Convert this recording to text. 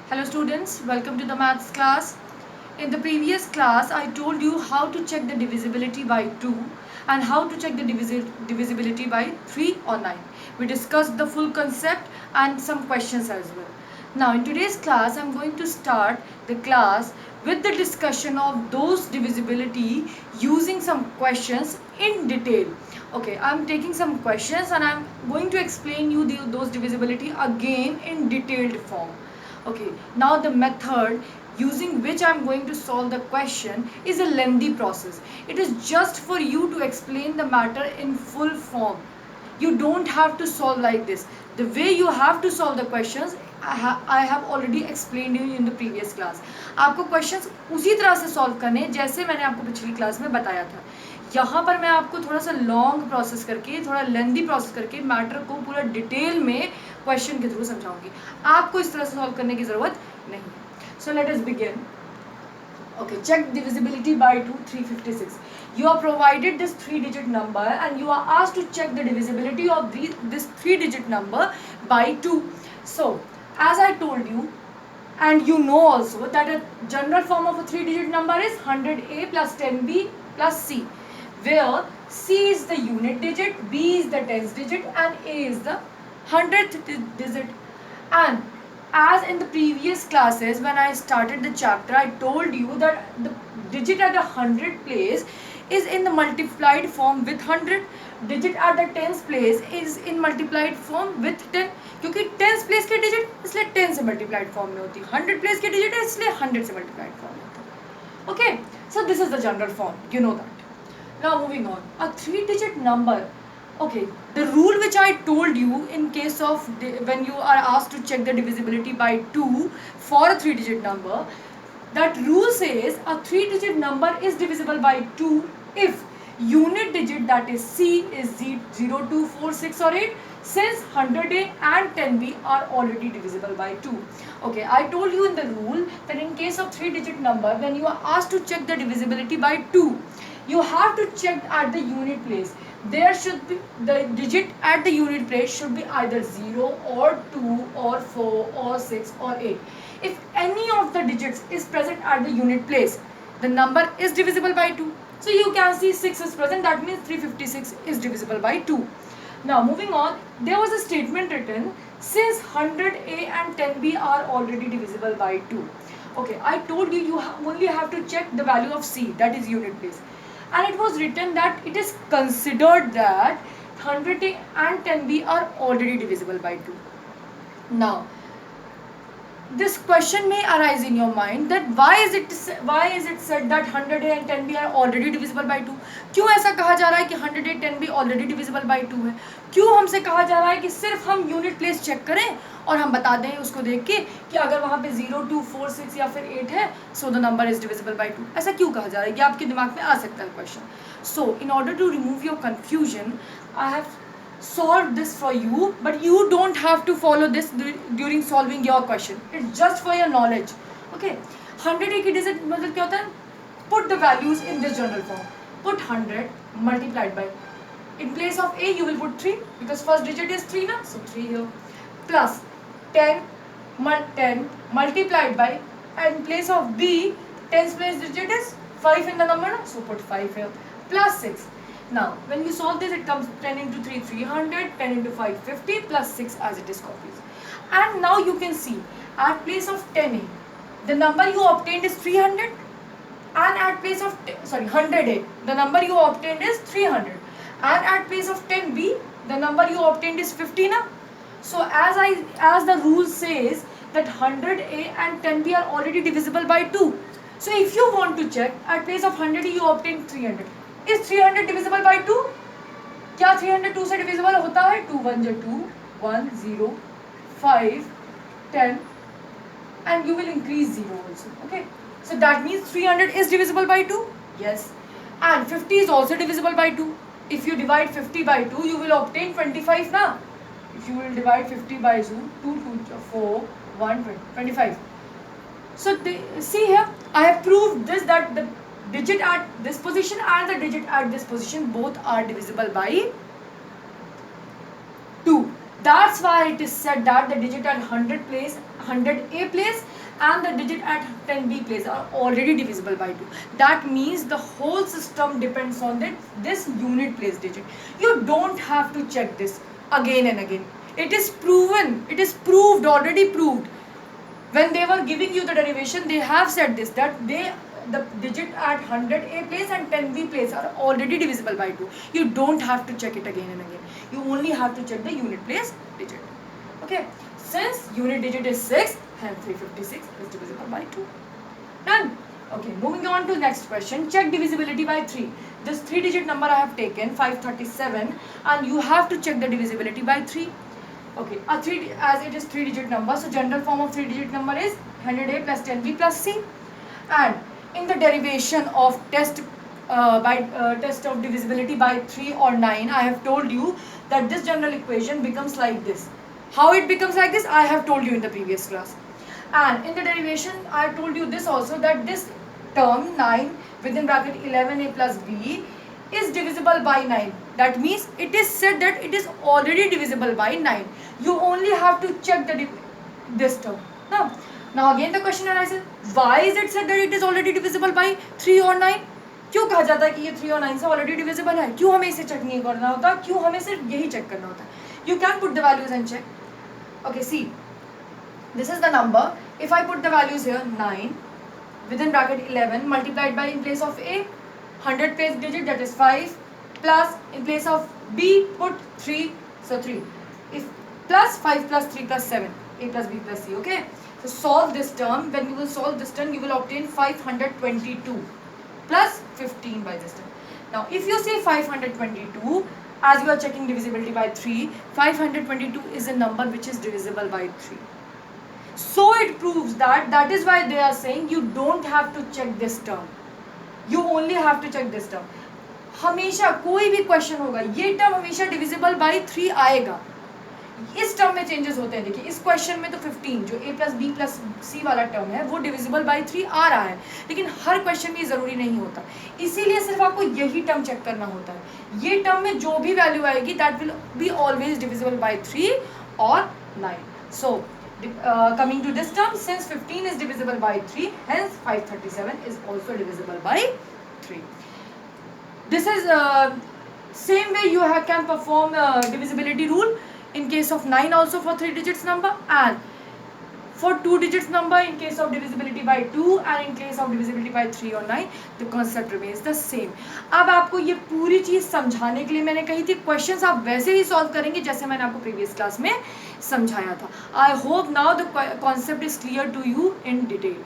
Hello students, welcome to the maths class. In the previous class, I told you how to check the divisibility by 2 and how to check the divisibility by 3 or 9. We discussed the full concept and some questions as well. Now in today's class, I am going to start the class with the discussion of those divisibility using some questions in detail. Okay, I am taking some questions and I am going to explain you those divisibility again in detailed form. Okay, now the method using which I am going to solve the question is a lengthy process. It is just for you to explain the matter in full form. You don't have to solve like this. The way you have to solve the questions, I have already explained you in the previous class. आपको questions उसी तरह से solve करने जैसे मैंने आपको पिछली class में बताया था. यहाँ पर मैं आपको थोड़ा सा लॉन्ग प्रोसेस करके, थोड़ा लेंदी प्रोसेस करके मैटर को पूरा डिटेल में क्वेश्चन के थ्रू समझाऊंगी. आपको इस तरह से सॉल्व करने की ज़रूरत नहीं है. So let us begin. Okay, check divisibility by 2, 356. You are provided this 3-digit number and you are asked to check the divisibility of this 3-digit number by 2. So, as I told you, and you know also that a general form of a 3-digit number is 100A plus 10B plus C, where C is the unit digit, B is the tens digit and A is the 100th digit. And as in the previous classes when I started the chapter, I told you that the digit at the 100 place is in the multiplied form with 100. digit at the tens place is in multiplied form with 10, क्योंकि tens place के digit इसलिए 10 से multiplied form में होती है, 100 place के digit है इसलिए 100 से multiplied form में होती है. Okay, so this is the general form, you know that. Now moving on, a 3-digit number. Okay, the rule which I told you in case of when you are asked to check the divisibility by 2 for a 3-digit number, that rule says a 3-digit number is divisible by 2 if unit digit, that is C, is 0, 2, 4, 6 or 8, since 100A and 10B are already divisible by 2. Okay, I told you in the rule that in case of 3-digit number, when you are asked to check the divisibility by 2, you have to check at the unit place. There should be the digit at the unit place should be either 0 or 2 or 4 or 6 or 8. If any of the digits is present at the unit place, the number is divisible by 2. So you can see 6 is present, that means 356 is divisible by 2. Now moving on, there was a statement written, since 100A and 10B are already divisible by 2. Okay, I told you you only have to check the value of C, that is unit place. And it was written that it is considered that 100A and 10B are already divisible by 2. Now, this question may arise in your mind that why is it said that 100A and 10B are already divisible by 2? क्यों ऐसा कहा जा रहा है कि 100A 10B already divisible by 2 है? क्यों हमसे कहा जा रहा है कि सिर्फ हम यूनिट प्लेस चेक करें और हम बता दें उसको देख के कि अगर वहाँ पे 0, 2, 4, 6 या फिर 8 है, so the number is divisible by 2? ऐसा क्यों कहा जा रहा है? ये आपके दिमाग में आ सकता है question. So in order to remove your confusion, I have solve this for you, but you don't have to follow this during solving your question. It's just for your knowledge. Okay, 100 की digit मतलब क्या होता है? Put the values in this general form. Put 100 multiplied by, in place of A you will put 3 because first digit is 3 na, so 3 here, plus 10 multiplied by, and in place of B, 10's place digit is 5 in the number na, so put 5 here, plus 6. Now, when you solve this, it comes 10 into 3, 300, 10 into 5, 50, plus 6 as it is copies. And now you can see, at place of 10A, the number you obtained is 300, and at place of, 100A, the number you obtained is 300. And at place of 10B, the number you obtained is 50 na? So, as the rule says that 100A and 10B are already divisible by 2. So, if you want to check, at place of 100A you obtained 300. Is 300 divisible by 2? क्या 300 2 से divisible होता है? 2 1 जा 2, 1 0, 5, 10, and you will increase 0 also. Okay, so that means 300 is divisible by 2. Yes, and 50 is also divisible by 2. If you divide 50 by 2, you will obtain 25 now. If you will divide 50 by 2, 2 2 4 1 25. So see here, I have proved this, that the digit at this position and the digit at this position both are divisible by 2. That's why it is said that the digit at 100A place and the digit at 10B place are already divisible by 2. That means the whole system depends on this unit place digit. You don't have to check this again and again. It is proven, it is proved, already proved. When they were giving you the derivation, they have said this, that the digit at 100A place and 10B place are already divisible by 2. You don't have to check it again and again. You only have to check the unit place digit. Okay, since unit digit is 6, hence 356 is divisible by 2. Done. Okay, moving on to next question. Check divisibility by 3. This 3-digit number I have taken, 537, and you have to check the divisibility by 3. Okay, as it is 3-digit number, so general form of 3-digit number is 100A plus 10B plus C. And in the derivation of test of divisibility by 3 or 9, I have told you that this general equation becomes like this. How it becomes like this, I have told you in the previous class. And in the derivation, I have told you this also, that this term 9 within bracket 11A plus B is divisible by 9. That means it is said that it is already divisible by 9. You only have to check this term. Now again the question arises, why is it said that it is already divisible by 3 or 9? क्यों कहा जाता है कि ये 3 और 9 से already divisible है? क्यों हमें इसे चेक नहीं करना होता? क्यों हमें सिर्फ यही चेक करना होता है? You can put the values and check. Okay, see, this is the number. If I put the values here, 9 within bracket 11 multiplied by, in place of A, 100 place digit, that is 5, plus in place of B put 3, so 3. If plus 5 plus 3 plus 7, A plus B plus C. Okay, so solve this term. When you will solve this term, you will obtain 522 plus 15 by this term. Now if you say 522, as you are checking divisibility by 3, 522 is a number which is divisible by 3. So it proves that is why they are saying you don't have to check this term. You only have to check this term. हमेशा कोई भी question होगा, ये term हमेशा divisible by 3 आएगा. इस term में changes होते हैं. देखिए इस क्वेश्चन में तो 15 जो A plus B plus C वाला टर्म है वो डिविजिबल बाय 3 आ रहा है, लेकिन हर क्वेश्चन में ज़रूरी नहीं होता. इसीलिए सिर्फ आपको यही टर्म चेक करना होता है. ये टर्म में जो भी वैल्यू आएगी that will be always divisible by 3 और 9. सो coming to this term, since 15 is divisible by 3, hence 537 is also divisible by 3. This is same way you can perform divisibility rule in case of 9 also for 3 digits number, and for 2 digits number in case of divisibility by 2 and in case of divisibility by 3 or 9, the concept remains the same. अब आपको ये पूरी चीज़ समझाने के लिए मैंने कही थी क्वेश्चंस आप वैसे ही सॉल्व करेंगे जैसे मैंने आपको प्रीवियस क्लास में समझाया था. I hope now the concept is clear to you in detail.